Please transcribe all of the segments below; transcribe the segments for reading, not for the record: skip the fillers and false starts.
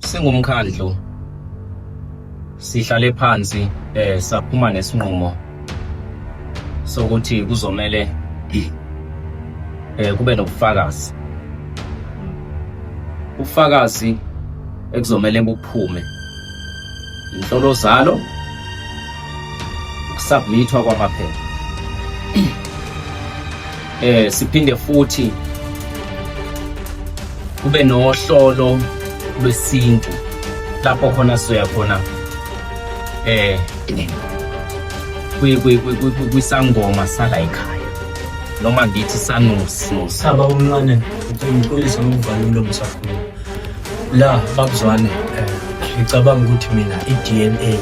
Singumkhandlu sihlale phansi saphuma nesinqumo sokuthi kuzomela kube nobufakazi. Ubufakazi ekuzomela buphume inhlolo zalo, ukusubmithwa kwamaphepha. Siphinde futhi kube nohlolo lwesintu lapho khona soya khona kwisangoma sala ekhaya noma ngithi sanusi. Saba umncane ngixolisa ngokuvalula umsakhulu la babuzwane. Ngicabanga ukuthi mina i-DNA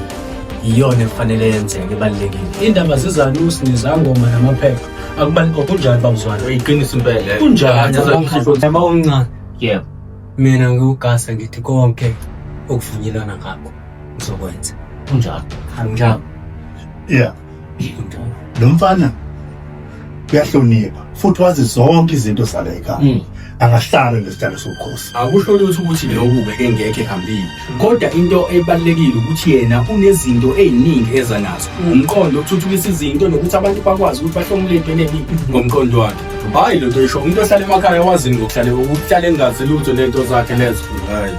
iyona efanele yenzeke ebalekile. Indaba zezanusi nezangoma namaphepha akubalika kunjani babuzwane? Iqiniso impela. Kunjani saba umncane? Yebo, Mina ngugasa ngithi konke okuvunyelwana ngakho ngizokwenza. kunjalo. Anginjalo. Yeah, Kunjalo. lo mfana uyahlonipha futhi wazi zonke izinto zala ekhaya. Angahlala lesitalo sobukhosi. Akusho lutho ukuthi lokhu bekengekho ehambile. Kodwa into ebalekile ukuthi yena unezinto eziningi ezanazo. Umqondo ukuthuthukisa izinto nokuthi abantu bakwazi ukuthi bahlomuleke nebi ngomqondo wakhe. Hayi lo nto isho umuntu ohlala emakhaya wazi ngokuhlala engazi lutho lento zakhe lezo. Hayi.